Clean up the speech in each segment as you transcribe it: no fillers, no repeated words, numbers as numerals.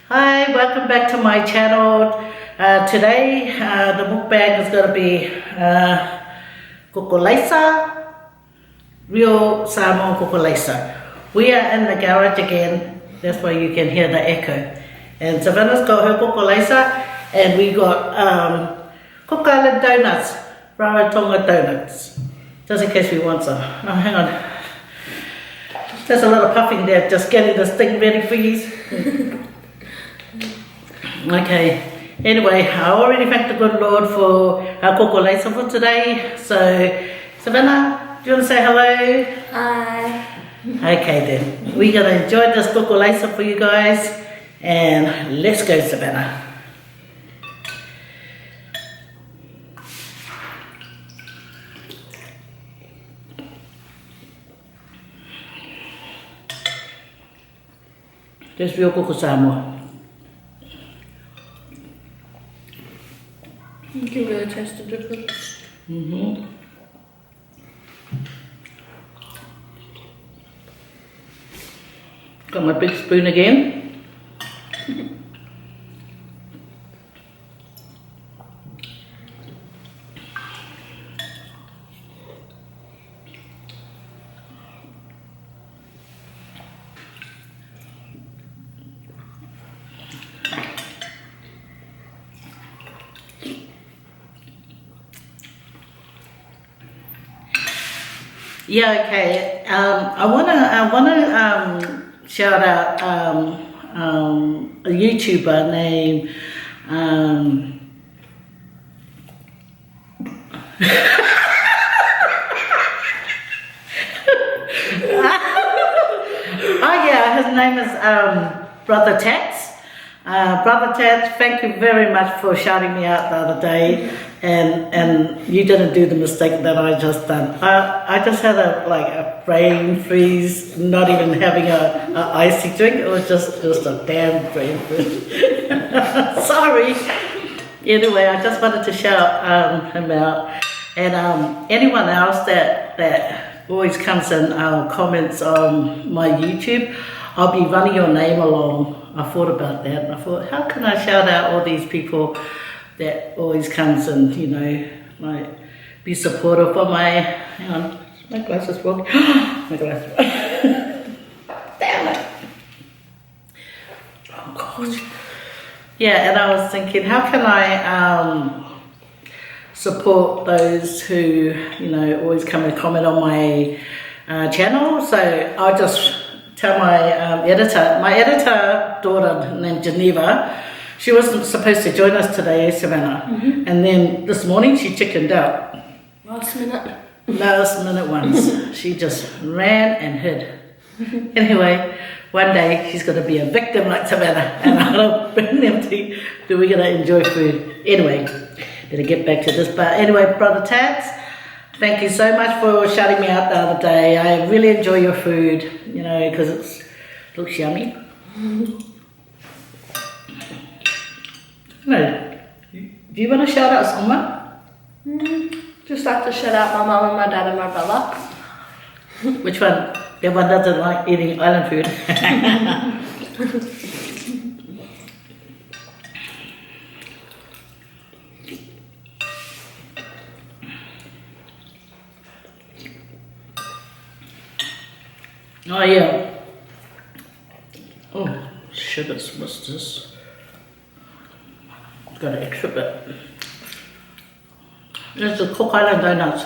Hi, welcome back to my channel. Today, the mukbang is going to be Koko Alaisa, real Samoan Koko Alaisa. We are in the garage again, that's why you can hear the echo. And Savannah's got her Koko Alaisa, and we got Koko Alaisa donuts, Rarotonga donuts, just in case we want some. Oh, hang on. There's a lot of puffing there, just getting this thing ready for you. Okay, anyway, I already thanked the good Lord for our Koko Alaisa for today. So, Savannah, do you want to say hello? Hi. Okay then, we're going to enjoy this Koko Alaisa for you guys. And let's go, Savannah. Just real Koko Samoa. You can really taste the difference. Got my big spoon again. Yeah, okay. I wanna shout out a YouTuber named oh yeah, his name is Brother Tats. Brother Tats, thank you very much for shouting me out the other day, and you didn't do the mistake that I just done. I just had a brain freeze, not even having a icy drink. It was just a damn brain freeze. Sorry. Anyway, I just wanted to shout him out, and anyone else that always comes and comments on my YouTube, I'll be running your name along. I thought about that, and I thought, how can I shout out all these people that always comes and, you know, like, be supportive of my, hang on, my glasses broke. My glasses damn it. Oh gosh. Yeah, and I was thinking, how can I support those who, you know, always come and comment on my channel? So I just tell my editor daughter named Geneva, she wasn't supposed to join us today, Savannah. And then this morning she chickened out. Last minute ones. She just ran and hid. Anyway, one day she's going to be a victim like Savannah, and I'll bring them to, we're going to enjoy food. Anyway, better get back to this. But anyway, Brother Tats, thank you so much for shouting me out the other day. I really enjoy your food, you know, because it looks yummy. No, do you want to shout out someone? Just like to shout out my mum and my dad and my brother. Which one? The one that doesn't like eating island food. Oh yeah. Oh shit, what's this? Got an extra bit. There's the Koko Alaisa donuts.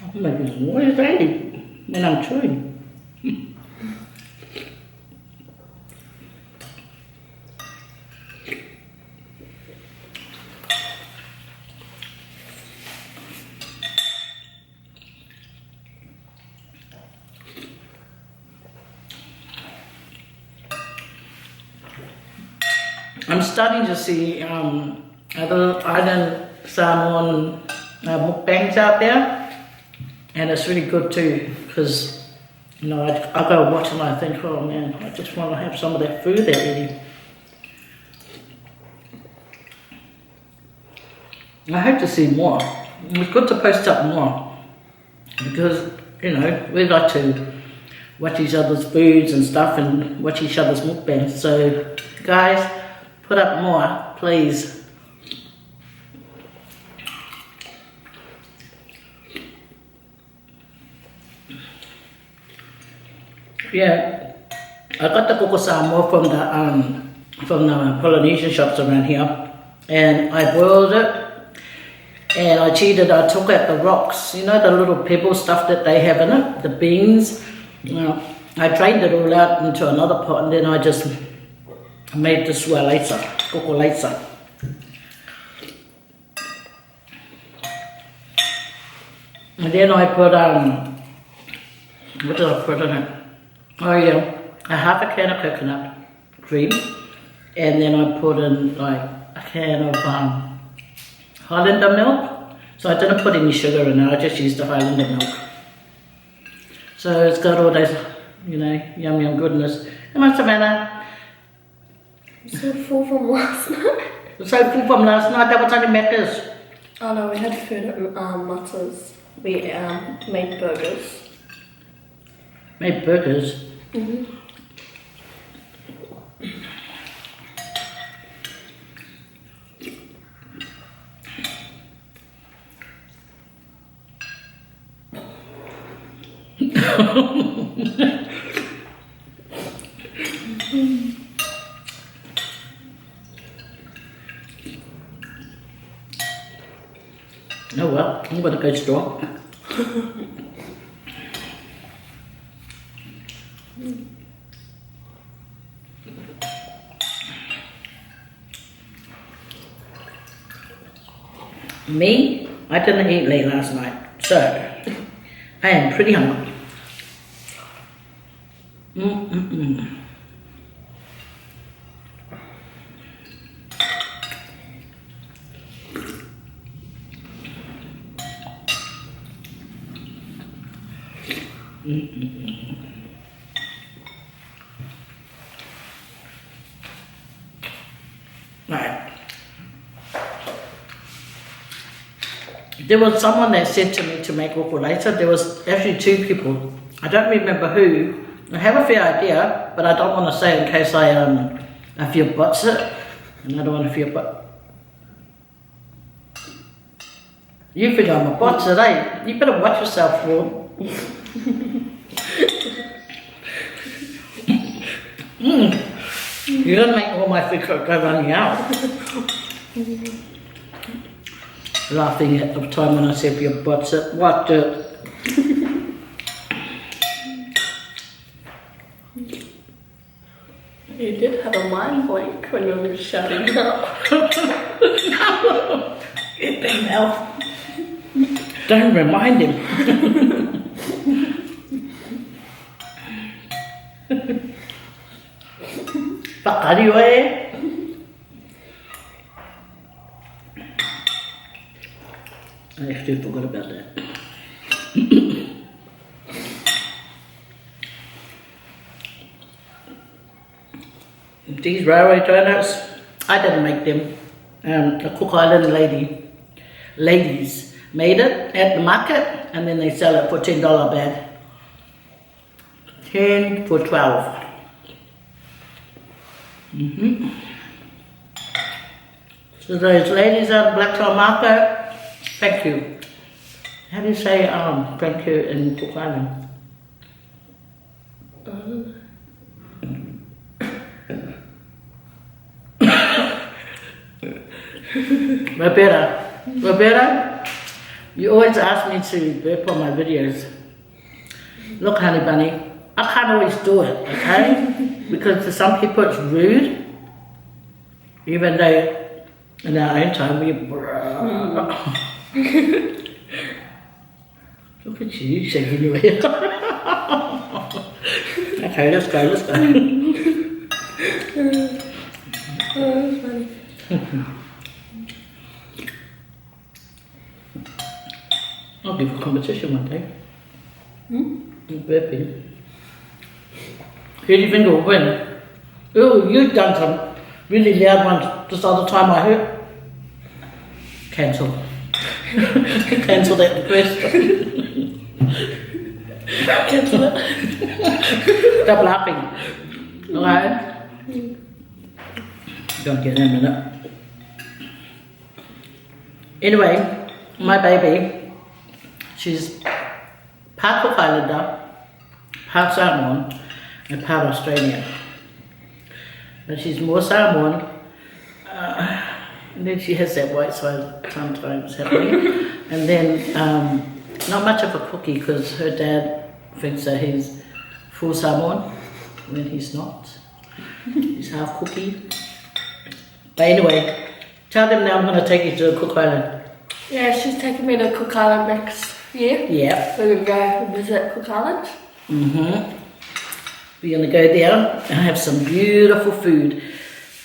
Oh my goodness, what is that when I'm chewing? I'm starting to see other island Samoan mukbangs out there, and it's really good too, because you know, I go watch and I think, oh man, I just want to have some of that food they're eating. I hope to see more. It's good to post up more because, you know, we like to watch each other's foods and stuff and watch each other's mukbangs. So, guys, put up more, please. Yeah, I got the Koko Samoa from the Polynesian shops around here, and I boiled it. And I cheated, I took out the rocks, you know, the little pebble stuff that they have in it, the beans. I drained it all out into another pot and then I just made this Alaisa, Koko Alaisa. And then I put, what did I put in it? Oh yeah, a half a can of coconut cream. And then I put in like a can of Highlander milk. So I didn't put any sugar in it, I just used the Highlander milk. So it's got all those, you know, yum yum goodness. Come on, Savannah. So full from last night. So full from last night, that was only Macca's. Oh no, we had food at Matzah's. We made burgers. Made burgers? Mm-hmm. Oh well, I'm gonna go strong. Me, I didn't eat late last night, so I am pretty hungry. Right. There was someone that said to me to make Koko Alaisa. There was actually two people. I don't remember who. I have a fair idea, but I don't want to say in case I feel butts it, and I don't want to feel butt. You think I'm a butts it, eh? You better watch yourself, Lord. You're gonna make all my food go running out. Laughing at the time when I said your butts it. What the? You did have a mind blank when you were shouting out. Get them out. Don't remind him. Anyway. I actually forgot about that. These railway donuts, I didn't make them. The Cook Island ladies made it at the market, and then they sell it for $10 a bag. 10 for 12. So those ladies at the Black Town Market, thank you. How do you say thank you in Cook Island? Roberta, you always ask me to burp on my videos. Look, honey bunny, I can't always do it, okay? Because to some people it's rude, even though in our own time we Look at you shaking your head. Okay, let's go. Oh, that's funny. I'll give a competition one day. Burping. Who do you think will win? Oh, you've done some really loud ones this other time I heard. Cancel. Cancel that request. Cancel it. Stop laughing. Okay? Don't get in a minute. Anyway, my baby, she's part Cook Islander, part Samoan, and part Australian. But she's more Samoan. And then she has that white side sometimes happening. And then not much of a cookie because her dad thinks that he's full Samoan when he's not. He's half cookie. But anyway, tell them now I'm going to take you to Cook Island. Yeah, she's taking me to Cook Island next year. Yeah. We're going to go visit Cook Island. Mm-hmm. We're going to go there and have some beautiful food.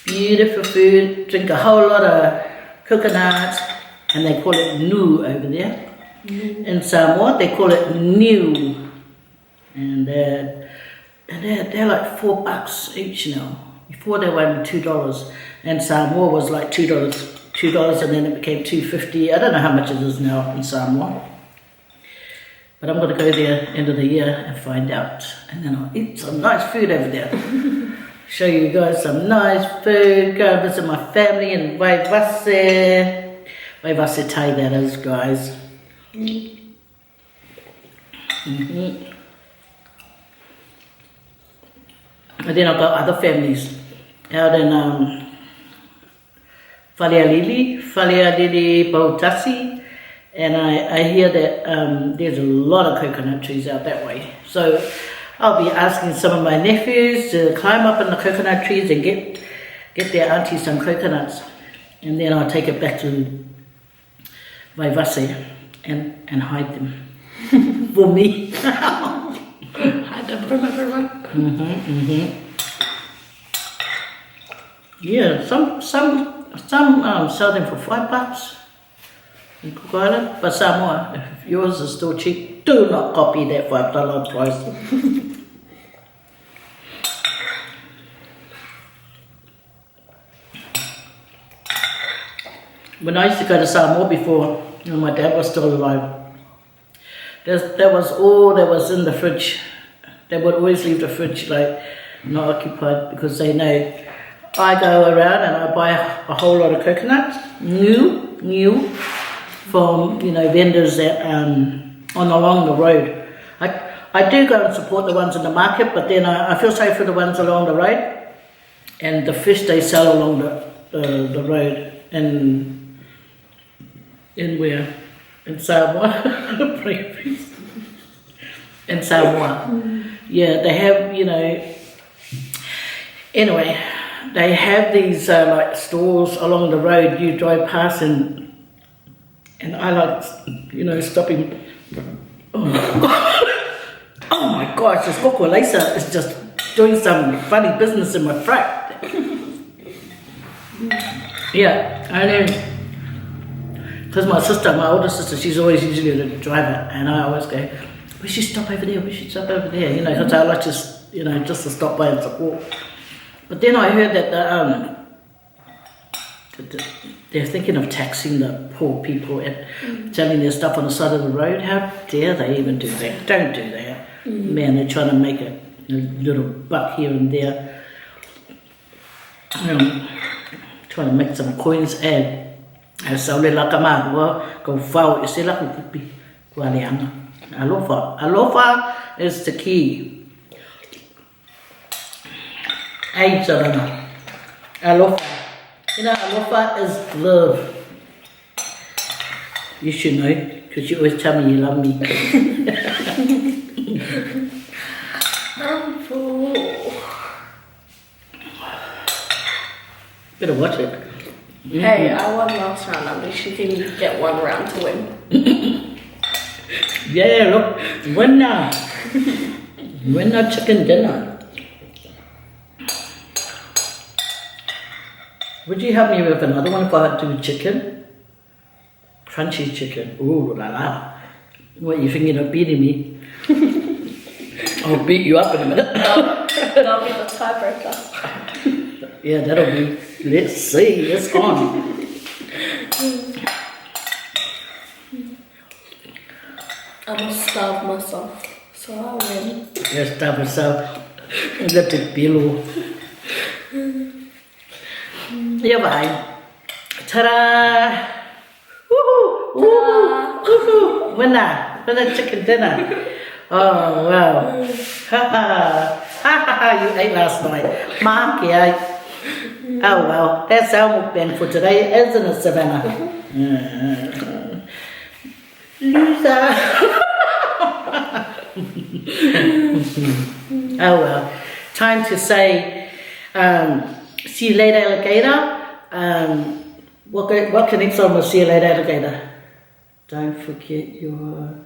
Beautiful food, drink a whole lot of coconut, and they call it nu over there. In Samoa, they call it niu. And they're like $4 each now. Before they were only $2. And Samoa was like $2, and then it became $2.50. I don't know how much it is now in Samoa. But I'm going to go there end of the year and find out. And then I'll eat some nice food over there. Show you guys some nice food. Go and visit my family in Waivase. Waivase Thai that is, guys. Mm-hmm. And then I've got other families out in Falealili, Bautasi. And I hear that there's a lot of coconut trees out that way. So I'll be asking some of my nephews to climb up in the coconut trees and get their auntie some coconuts. And then I'll take it back to Vaivase and hide them for me. Hide them from everyone. Yeah, some sell them for $5 in Cook Island, but Samoa, if yours is still cheap, do not copy that $5 price. When I used to go to Samoa before, my dad was still alive, that was all that was in the fridge. They would always leave the fridge like not occupied because they know I go around and I buy a whole lot of coconuts, new, from vendors that along the road. I do go and support the ones in the market, but then I feel sorry for the ones along the road, and the fish they sell along the road in where in Samoa, in Samoa. Yeah, they have Anyway, they have these like stores along the road you drive past and I like, stopping. Oh my gosh, this Koko Alaisa is just doing some funny business in my throat. Yeah, and then, because my older sister, she's always usually the driver, and I always go, we should stop over there, because I like just to stop by and support. But then I heard that they're thinking of taxing the poor people and selling their stuff on the side of the road. How dare they even do that? Don't do that. Man, they're trying to make a little buck here and there. Trying to make some coins add. Alofa is the key. Hey, Savannah. Alofa. Alofa is love. You should know, because you always tell me you love me. I'm full. Better watch it. Hey, I won last round. At least you can get one round to win. Yeah, look. Winner chicken dinner. Would you help me with another one if I had to do chicken? Crunchy chicken. Ooh la la. What, you thinking of beating me? I'll beat you up in a minute. That'll be the tiebreaker. Yeah, that'll be. Let's see. It's on. starve myself. So I win. Just stop yourself. Let it be low. Như vậy. Ta-da! Woohoo! Woohoo! Woohoo! Winner chicken dinner. Oh, wow. Ha ha. Ha ha ha, you ate last night. Mark, you ate. Oh, well. That's our mukbang for today, isn't it, Savannah? Loser. Oh, well. Time to say, see you later, alligator. What connects on with see you later, alligator? Don't forget your...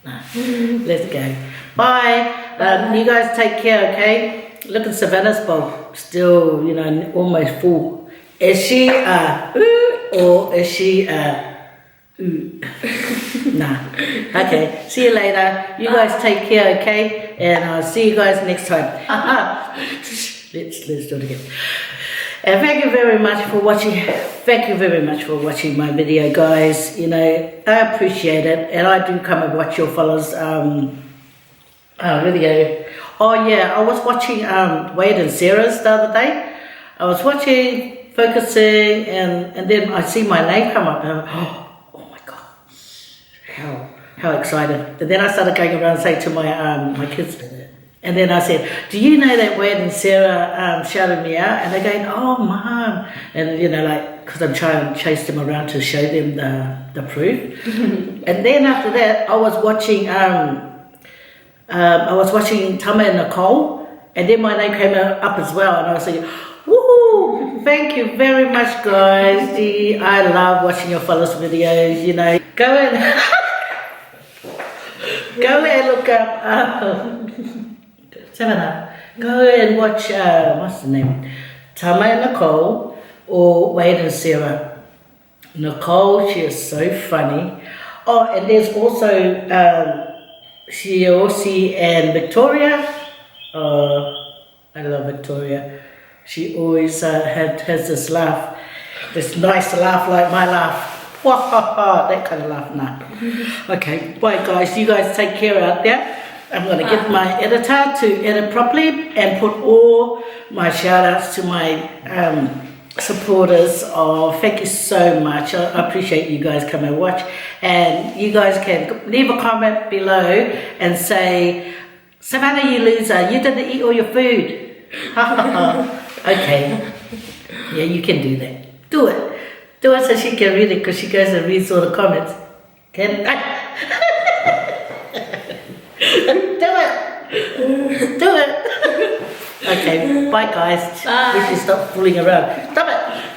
Nah, let's go. Bye. You guys take care, okay? Look at Savannah's bowl. Still, you know, almost full. Is she ooh, or is she ooh? Nah. Okay. See you later. You guys take care, okay? And I'll see you guys next time. Let's do it again. And thank you very much for watching. Thank you very much for watching my video, guys. You know, I appreciate it, and I do come and watch your fellas video. Oh yeah, I was watching Wade and Sarah's the other day. I was watching, focusing, and then I see my name come up, and I'm like, oh my god, how excited! And then I started going around saying to my kids. And then I said, do you know that Wade and Sarah shouted me out? And they're going, oh, Mom. And, you know, like, because I'm trying to chase them around to show them the proof. And then after that, I was watching Tama and Nicole. And then my name came up as well. And I was saying, woohoo, thank you very much, guys. Gee, I love watching your fellas' videos, you know. Go and look up... Savannah, go and watch, what's the name? Tama and Nicole or Wade and Sarah. Nicole, she is so funny. Oh, and there's also Shiosi and Victoria. I love Victoria. She always has this laugh, this nice laugh like my laugh. That kind of laugh, nah. Okay, bye guys. You guys take care out there. I'm going to get my editor to edit properly and put all my shout outs to my supporters. Oh, thank you so much. I appreciate you guys come and watch. And you guys can leave a comment below and say, Savannah, you loser, you didn't eat all your food. Okay. Yeah, you can do that. Do it. Do it so she can read it because she goes and reads all the comments. Can Do it. Okay, bye guys. Bye. We should stop fooling around. Stop it.